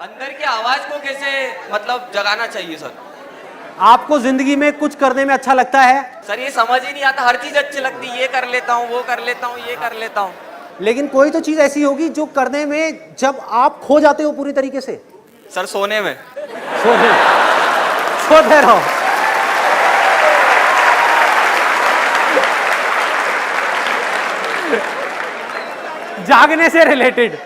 अंदर की आवाज को कैसे मतलब जगाना चाहिए सर? आपको जिंदगी में कुछ करने में अच्छा लगता है, सर ये समझ ही नहीं आता, हर चीज अच्छी लगती है, ये कर लेता हूँ, वो कर लेता हूँ, ये कर लेता हूँ। लेकिन कोई तो चीज ऐसी होगी जो करने में जब आप खो जाते हो पूरी तरीके से। सर सोने में। सोते सोते रहो। जागने से रिलेटेड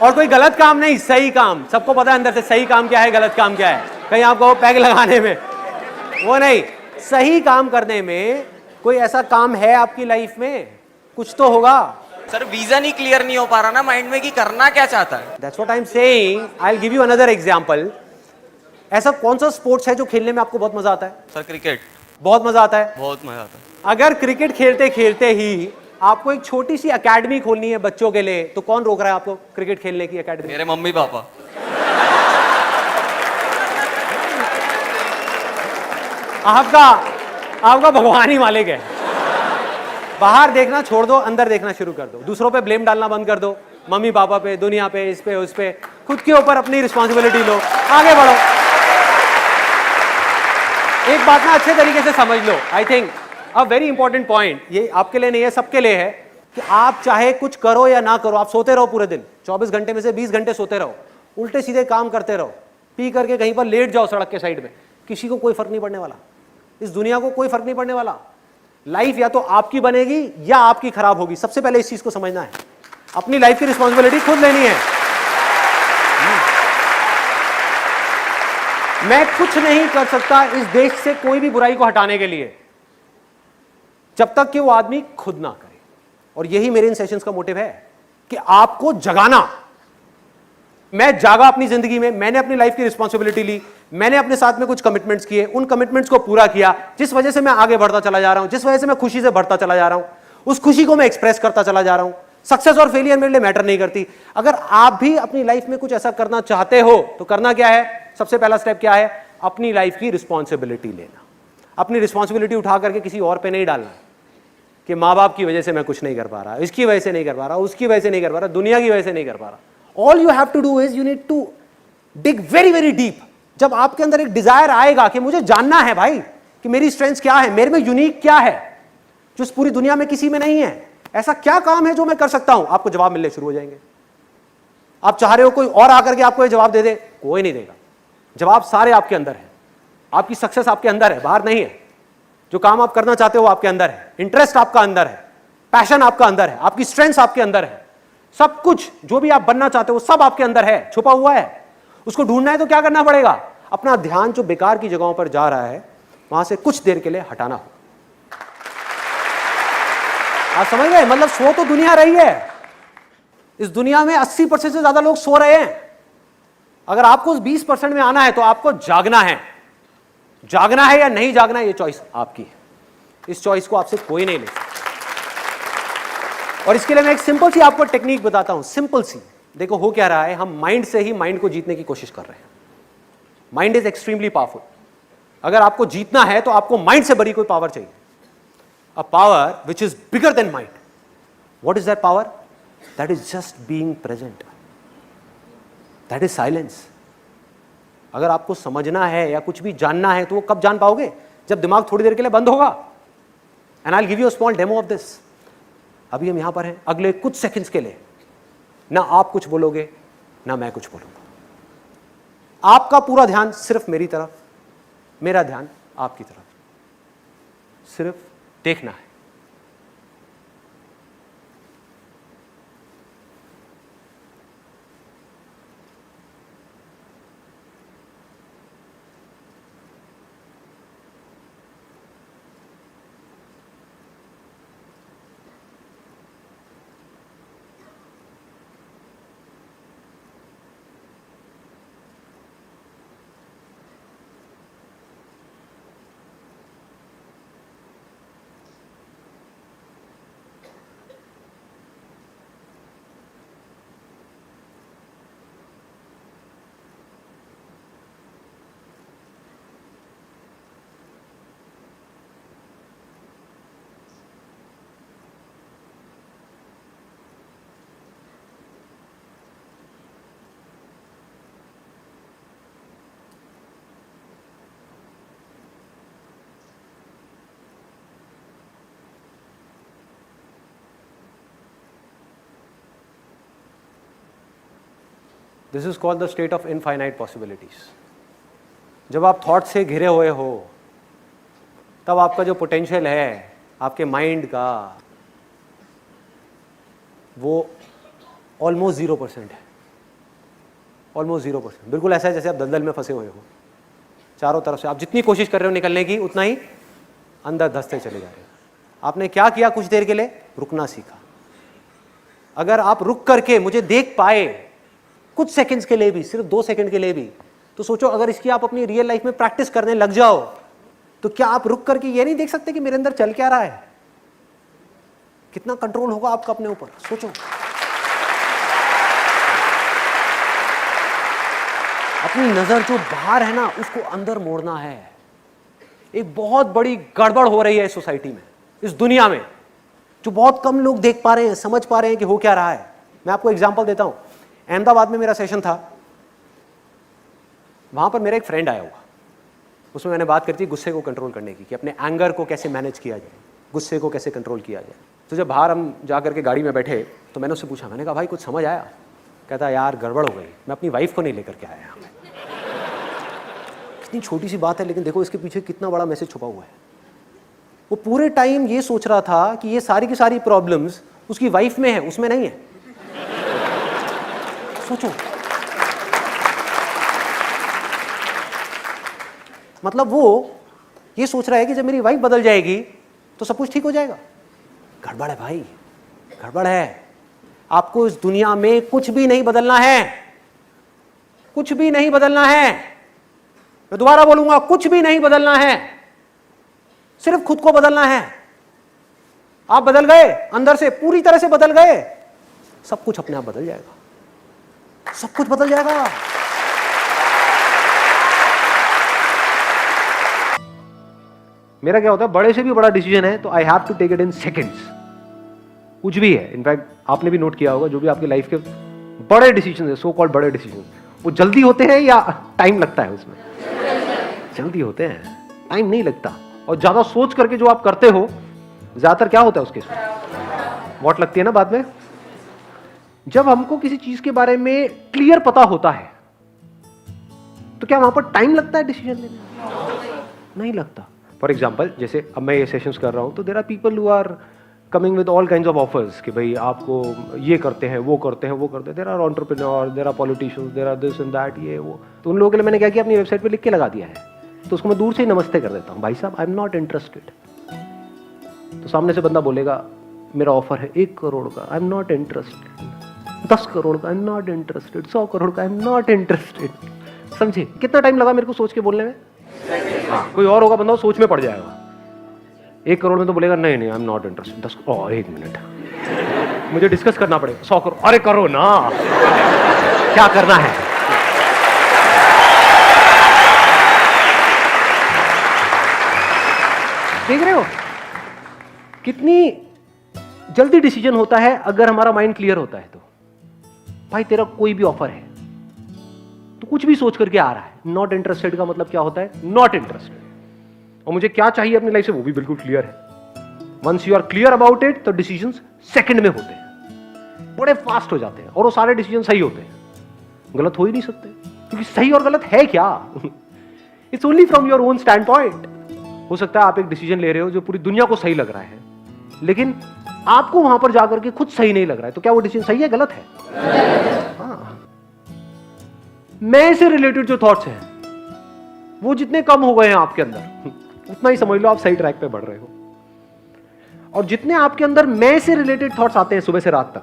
और कोई गलत काम नहीं, सही काम। सबको पता है अंदर से सही काम क्या है, गलत काम क्या है। कहीं आपको पैग लगाने में वो नहीं, सही काम करने में कोई ऐसा काम है आपकी लाइफ में, कुछ तो होगा। सर विजन ही क्लियर नहीं हो पा रहा ना माइंड में कि करना क्या चाहता है। That's what I am saying. I will give you another example. ऐसा कौन सा स्पोर्ट्स है जो खेलने में आपको बहुत मजा आता है? Sir cricket. बहुत मजा आता है। बहुत मजा आता है। अगर क्रिकेट खेलते खेलते ही आपको एक छोटी सी एकेडमी खोलनी है बच्चों के लिए, तो कौन रोक रहा है आपको क्रिकेट खेलने की एकेडमी? मेरे मम्मी पापा। आपका आपका भगवान ही मालिक है। बाहर देखना छोड़ दो, अंदर देखना शुरू कर दो। दूसरों पे ब्लेम डालना बंद कर दो, मम्मी पापा पे, दुनिया पे, इस पे उस पे। खुद के ऊपर अपनी रिस्पॉन्सिबिलिटी लो, आगे बढ़ो। एक बात ना अच्छे तरीके से समझ लो। I think a very important point, ये आपके लिए नहीं है, सबके लिए है, कि आप चाहे कुछ करो या ना करो, आप सोते रहो पूरे दिन, 24 घंटे में से 20 घंटे सोते रहो, उल्टे सीधे काम करते रहो, पी करके कहीं पर लेट जाओ सड़क के साइड में, किसी को कोई फर्क नहीं पड़ने वाला। इस दुनिया को कोई फर्क नहीं पड़ने वाला। लाइफ या तो आपकी बनेगी या आपकी खराब होगी। सबसे पहले इस चीज को समझना है। अपनी लाइफ की रिस्पॉन्सिबिलिटी खुद लेनी है। मैं कुछ नहीं कर सकता इस देश से कोई भी बुराई को हटाने के लिए, जब तक कि वो आदमी खुद ना करे। और यही मेरे इन सेशंस का मोटिव है कि आपको जगाना। मैं जागा अपनी जिंदगी में, मैंने अपनी लाइफ की रिस्पॉन्सिबिलिटी ली, मैंने अपने साथ में कुछ कमिटमेंट्स किए, उन कमिटमेंट्स को पूरा किया, जिस वजह से मैं आगे बढ़ता चला जा रहा हूं, जिस वजह से मैं खुशी से बढ़ता चला जा रहा हूं, उस खुशी को मैं एक्सप्रेस करता चला जा रहा हूं। सक्सेस और फेलियर मेरे लिए मैटर नहीं करती। अगर आप भी अपनी लाइफ में कुछ ऐसा करना चाहते हो तो करना क्या है? सबसे पहला स्टेप क्या है? अपनी लाइफ की रिस्पॉन्सिबिलिटी लेना। अपनी रिस्पॉन्सिबिलिटी उठा करके किसी और पे नहीं डालना कि माँ बाप की वजह से मैं कुछ नहीं कर पा रहा, इसकी वजह से नहीं कर पा रहा, उसकी वजह से नहीं कर पा रहा, दुनिया की वजह से नहीं कर पा रहा। All you have to do is you need to dig very very deep. जब आपके अंदर एक डिजायर आएगा कि मुझे जानना है भाई कि मेरी स्ट्रेंथ क्या है, मेरे में यूनिक क्या है जो इस पूरी दुनिया में किसी में नहीं है, ऐसा क्या काम है जो मैं कर सकता हूं, आपको जवाब मिलने शुरू हो जाएंगे। आप चाह रहे हो कोई और आकर के आपको ये जवाब दे दे, कोई नहीं देगा। जवाब सारे आपके अंदर है। आपकी सक्सेस आपके अंदर है, बाहर नहीं है। जो काम आप करना चाहते हो आपके अंदर है, इंटरेस्ट आपका अंदर है, पैशन आपका अंदर है, आपकी स्ट्रेंथ आपके अंदर है। सब कुछ जो भी आप बनना चाहते हो सब आपके अंदर है, छुपा हुआ है। उसको ढूंढना है तो क्या करना पड़ेगा? अपना ध्यान जो बेकार की जगहों पर जा रहा है वहां से कुछ देर के लिए हटाना हो। आप समझ गए? मतलब सो तो दुनिया रही है। इस दुनिया में 80% से ज्यादा लोग सो रहे हैं। अगर आपको उस 20% में आना है तो आपको जागना है। जागना है या नहीं जागना है, ये चॉइस आपकी है। इस चॉइस को आपसे कोई नहीं ले सकता। और इसके लिए मैं एक सिंपल सी आपको टेक्निक बताता हूं, सिंपल सी। देखो हो क्या रहा है, हम माइंड से ही माइंड को जीतने की कोशिश कर रहे हैं। Mind is extremely powerful. अगर आपको जीतना है तो आपको माइंड से बड़ी कोई पावर चाहिए, a power which is bigger than mind. What is that power? That is just being present, that is silence. अगर आपको समझना है या कुछ भी जानना है तो वो कब जान पाओगे? जब दिमाग थोड़ी देर के लिए बंद होगा। And I will give you a small demo of this. अभी हम यहां पर हैं, अगले कुछ सेकंड्स के लिए ना आप कुछ बोलोगे ना मैं कुछ बोलूंगा। आपका पूरा ध्यान सिर्फ मेरी तरफ, मेरा ध्यान आपकी तरफ, सिर्फ देखना है। This is called the state of infinite possibilities. जब आप थॉट से घिरे हुए हो तब आपका जो पोटेंशियल है आपके माइंड का वो ऑलमोस्ट 0% है, ऑलमोस्ट 0%। बिल्कुल ऐसा है जैसे आप दलदल में फंसे हुए हो, चारों तरफ से आप जितनी कोशिश कर रहे हो निकलने की उतना ही अंदर धंसते चले जा रहे हो। आपने क्या किया? कुछ देर के लिए रुकना सीखा। अगर आप रुक करके मुझे देख पाए कुछ सेकंड्स के लिए भी, सिर्फ 2 सेकंड के लिए भी, तो सोचो अगर इसकी आप अपनी रियल लाइफ में प्रैक्टिस करने लग जाओ तो क्या आप रुक करके ये नहीं देख सकते कि मेरे अंदर चल क्या रहा है? कितना कंट्रोल होगा आपका अपने ऊपर, सोचो। अपनी नजर जो बाहर है ना उसको अंदर मोड़ना है। एक बहुत बड़ी गड़बड़ हो रही है इस सोसाइटी में, इस दुनिया में, जो बहुत कम लोग देख पा रहे हैं, समझ पा रहे हैं कि हो क्या रहा है। मैं आपको एग्जांपल देता हूं। अहमदाबाद में मेरा सेशन था, वहां पर मेरा एक फ्रेंड आया हुआ, उसमें मैंने बात करी थी गुस्से को कंट्रोल करने की, कि अपने एंगर को कैसे मैनेज किया जाए, गुस्से को कैसे कंट्रोल किया जाए। तो जब बाहर हम जा करके गाड़ी में बैठे तो मैंने उससे पूछा, मैंने कहा भाई कुछ समझ आया? कहता यार गड़बड़ हो गई, मैं अपनी वाइफ को नहीं लेकर के आया। कितनी छोटी सी बात है लेकिन देखो इसके पीछे कितना बड़ा मैसेज छुपा हुआ है। वो पूरे टाइम ये सोच रहा था कि ये सारी की सारी प्रॉब्लम्स उसकी वाइफ में है, उसमें नहीं है। सोचो, मतलब वो ये सोच रहा है कि जब मेरी वाइफ बदल जाएगी तो सब कुछ ठीक हो जाएगा। गड़बड़ है भाई, गड़बड़ है। आपको इस दुनिया में कुछ भी नहीं बदलना है, कुछ भी नहीं बदलना है। मैं दोबारा बोलूंगा, कुछ भी नहीं बदलना है, सिर्फ खुद को बदलना है। आप बदल गए, अंदर से पूरी तरह से बदल गए, सब कुछ अपने आप बदल जाएगा, सब कुछ बदल जाएगा। मेरा क्या होता है, बड़े से भी बड़ा डिसीजन है तो I have to take it in seconds. कुछ भी है, इनफैक्ट आपने भी नोट किया होगा, जो भी आपकी लाइफ के बड़े डिसीजन है, सो कॉल्ड बड़े डिसीजन, वो जल्दी होते हैं या टाइम लगता है उसमें? जल्दी होते हैं, टाइम नहीं लगता। और ज्यादा सोच करके जो आप करते हो, ज्यादातर क्या होता है उसके वॉट लगती है ना बाद में। जब हमको किसी चीज के बारे में क्लियर पता होता है तो क्या वहां पर टाइम लगता है डिसीजन लेने? नहीं लगता। फॉर एग्जाम्पल, जैसे अब मैं ये सेशंस कर रहा हूं तो there are people who are coming with all kinds of offers कि भाई आपको ये करते हैं, वो करते हैं, वो करते हैं। There are entrepreneur, there are politicians, there are this and that, ये वो। तो उन लोगों के लिए मैंने क्या किया, अपनी वेबसाइट पे लिख के लगा दिया है। तो उसको मैं दूर से ही नमस्ते कर देता हूँ, भाई साहब आई एम नॉट इंटरेस्टेड। तो सामने से बंदा बोलेगा मेरा ऑफर है 1 करोड़ का, I'm not interested. 10 crore का, I'm not interested. 100 crore का, आई एम नॉट इंटरेस्टेड। समझे कितना टाइम लगा मेरे को सोच के बोलने में? हाँ, कोई और होगा बंदा सोच में पड़ जाएगा। 1 करोड़ में तो बोलेगा नहीं नहीं आई एम नॉट इंटरेस्टेड। 10 और 1 मिनट मुझे डिस्कस करना पड़ेगा। 100 करोड़, अरे करो ना, क्या करना है? देख रहे हो कितनी जल्दी डिसीजन होता है अगर हमारा माइंड क्लियर होता है। तो भाई तेरा कोई भी ऑफर है तो कुछ भी सोच करके आ रहा है। नॉट इंटरेस्टेड का मतलब क्या होता है? Not interested. और मुझे क्या चाहिए अपनी लाइफ से वो भी बिल्कुल क्लियर है। Once you are clear about it तो डिसीजंस सेकंड में होते हैं, बड़े फास्ट हो जाते हैं और वो सारे डिसीजन सही होते हैं। गलत हो ही नहीं सकते क्योंकि सही और गलत है क्या? It's only from your own stand point. हो सकता है आप एक डिसीजन ले रहे हो जो पूरी दुनिया को सही लग रहा है, लेकिन आपको वहां पर जाकर के खुद सही नहीं लग रहा है, तो क्या वो डिसीजन सही है गलत है? हाँ। मैं से रिलेटेड जो थॉट्स हैं वो जितने कम हो गए हैं आपके अंदर, उतना ही समझ लो आप सही ट्रैक पे बढ़ रहे हो। और जितने आपके अंदर मैं से रिलेटेड थॉट्स आते हैं सुबह से रात तक,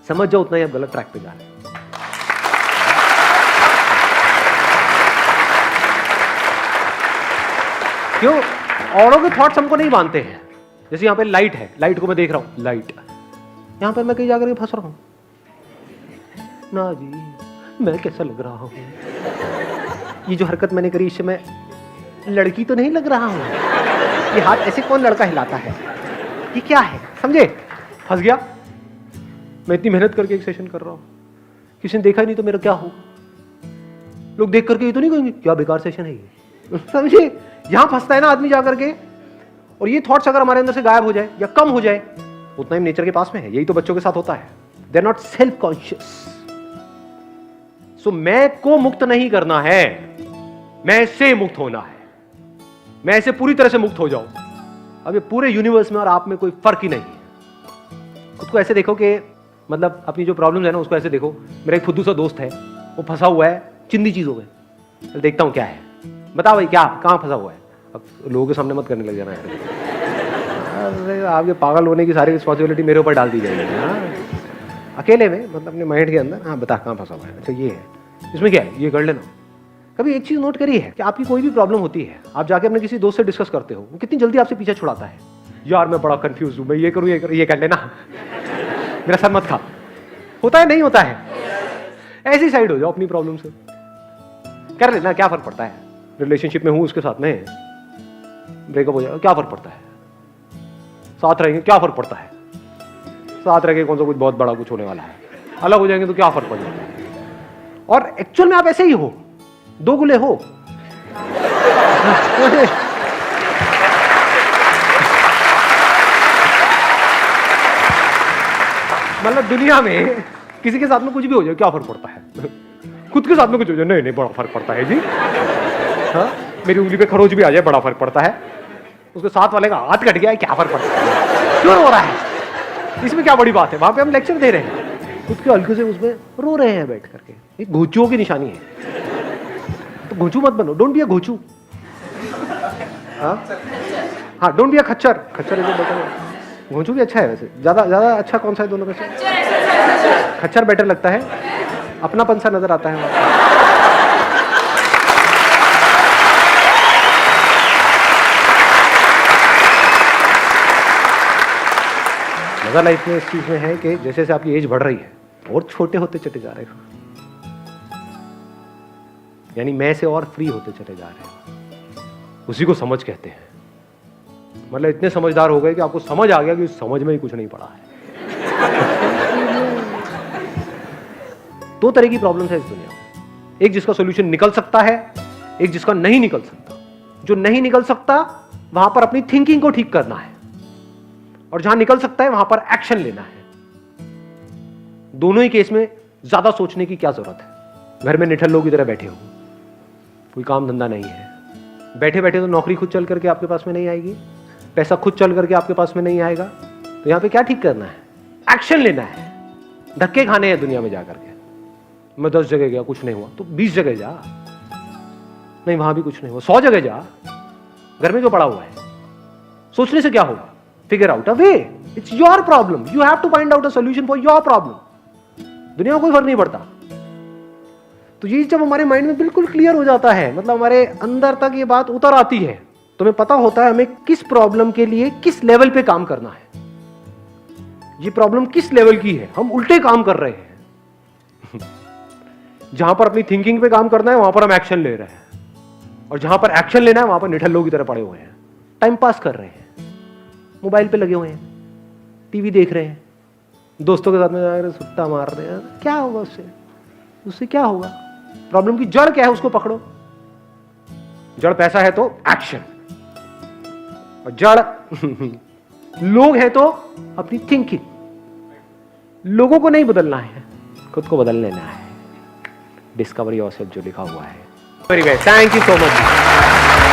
समझ जाओ उतना ही आप गलत ट्रैक पे जा रहे हैं। क्यों? औरों के थॉट्स हमको नहीं मानते हैं। जैसे यहां पे लाइट है, लाइट को मैं देख रहा हूं, लाइट यहां पर मैं कहीं जाकर के फंस रहा हूं ना जी, मैं कैसा लग रहा हूं? ये जो हरकत मैंने करी इससे मैं लड़की तो नहीं लग रहा हूं? ये हाथ ऐसे कौन लड़का हिलाता है? ये क्या है? समझे? फंस गया। मैं इतनी मेहनत करके एक सेशन कर रहा हूं, किसी ने देखा ही नहीं तो मेरा क्या होगा? लोग देख करके ये तो नहीं कहेंगे क्या बेकार सेशन है ये? समझे? यहां फंसता है ना आदमी जाकर के। और ये थॉट्स अगर हमारे अंदर से गायब हो जाए या कम हो जाए, उतना ही नेचर के पास में है। यही तो बच्चों के साथ होता है। They are not self conscious. So मैं को मुक्त नहीं करना है, मैं से मुक्त होना है। मैं ऐसे पूरी तरह से मुक्त हो जाऊं। अब ये पूरे यूनिवर्स में और आप में कोई फर्क ही नहीं है। खुद को ऐसे देखो कि मतलब अपनी जो प्रॉब्लम है ना उसको ऐसे देखो। मेरा एक फुद्दू सा दोस्त है, वो फंसा हुआ है चिंदी चीजों में। तो देखता हूं क्या है, बताओ भाई क्या कहां फंसा हुआ है। अब लोगों के सामने मत करने लग जाना है। अरे आपके पागल होने की सारी रिस्पॉन्सिबिलिटी मेरे ऊपर डाल दी जाएगी। हाँ अकेले में मतलब अपने माइंड के अंदर, हाँ बता कहाँ फंसा हुआ है। अच्छा ये है, इसमें क्या है, ये कर लेना। कभी एक चीज नोट करी है कि आपकी कोई भी प्रॉब्लम होती है, आप जाके अपने किसी दोस्त से डिस्कस करते हो, वो कितनी जल्दी आपसे पीछे छुड़ाता है। यार मैं बड़ा कंफ्यूज हूं, मैं ये करूं ये कर लेना, मेरा सर मत खा। होता है नहीं होता है? ऐसी साइड हो जाओ अपनी प्रॉब्लम से, कर लेना, क्या फर्क पड़ता है। रिलेशनशिप में हूं उसके साथ में, ब्रेकअप हो जाएगा, क्या फर्क पड़ता है। साथ रहेंगे, क्या फर्क पड़ता है। साथ रह के कौन सा कुछ बहुत बड़ा कुछ होने वाला है। अलग हो जाएंगे तो क्या फर्क पड़ जाता है। और एक्चुअल में आप ऐसे ही हो, दोगुले हो। मतलब दुनिया में किसी के साथ में कुछ भी हो जाए क्या फर्क पड़ता है। खुद के साथ में कुछ हो जाए, नहीं नहीं बड़ा फर्क पड़ता है जी। हाँ मेरी उंगली पे खरोच भी आ जाए बड़ा फर्क पड़ता है। उसके साथ वाले का हाथ कट गया है, क्या फर्क पड़ता है। क्यों हो रहा है, इसमें क्या बड़ी बात है। वहां पे हम लेक्चर दे रहे हैं, खुद के हल्के से उसमें रो रहे हैं बैठ करके। एक घोचुओं की निशानी है, तो घोचू मत बनो, डोंट बी अ घोचू। हाँ डोंट बी अ खच्चर। खच्चर इज बेटर, घोचू भी अच्छा है वैसे। ज्यादा ज्यादा अच्छा कौन सा है दोनों में से? खच्चर बेटर लगता है, अपनापन सा नजर आता है वहां। मजा लाइफ में इस चीज में है कि जैसे जैसे आपकी एज बढ़ रही है और छोटे होते चले जा रहे हो, यानी मैं से और फ्री होते चले जा रहे हो। उसी को समझ कहते हैं। मतलब इतने समझदार हो गए कि आपको समझ आ गया कि समझ में ही कुछ नहीं पड़ा है। दो तरह की प्रॉब्लम्स है इस दुनिया में, एक जिसका सॉल्यूशन निकल सकता है, एक जिसका नहीं निकल सकता। जो नहीं निकल सकता वहां पर अपनी थिंकिंग को ठीक करना है, और जहां निकल सकता है वहां पर एक्शन लेना है। दोनों ही केस में ज्यादा सोचने की क्या जरूरत है। घर में निठल्ल लोग की तरह बैठे हो, कोई काम धंधा नहीं है, बैठे बैठे तो नौकरी खुद चल करके आपके पास में नहीं आएगी, पैसा खुद चल करके आपके पास में नहीं आएगा। तो यहां पे क्या ठीक करना है, एक्शन लेना है। धक्के खाने हैं दुनिया में जाकर के। मैं 10 जगह गया कुछ नहीं हुआ, तो 20 जगह जा, नहीं वहां भी कुछ नहीं हुआ, 100 जगह जा। घर में जो पड़ा हुआ है, सोचने से क्या होगा। Figure out a way, it's your problem, you have to find out a solution for your problem. दुनिया में कोई फर्क नहीं पड़ता। तो ये जब हमारे माइंड में बिल्कुल क्लियर हो जाता है, मतलब हमारे अंदर तक ये बात उतर आती है, तो हमें पता होता है हमें किस प्रॉब्लम के लिए किस लेवल पे काम करना है। ये प्रॉब्लम किस लेवल की है, हम उल्टे काम कर रहे हैं। जहां पर अपनी थिंकिंग पे काम करना है वहां पर हम एक्शन ले रहे हैं, और जहां पर एक्शन लेना है वहां पर निठल्लों की तरह पड़े हुए हैं, टाइम पास कर रहे हैं, मोबाइल पे लगे हुए हैं, टीवी देख रहे हैं, दोस्तों के साथ में सुट्टा मार रहे हैं। क्या होगा उससे, उससे क्या होगा। प्रॉब्लम की जड़ क्या है उसको पकड़ो। जड़ पैसा है तो एक्शन, और जड़ लोग हैं तो अपनी थिंकिंग। लोगों को नहीं बदलना है, खुद को बदल लेना है। डिस्कवर योरसेल्फ जो लिखा हुआ है। Very good, thank you so much.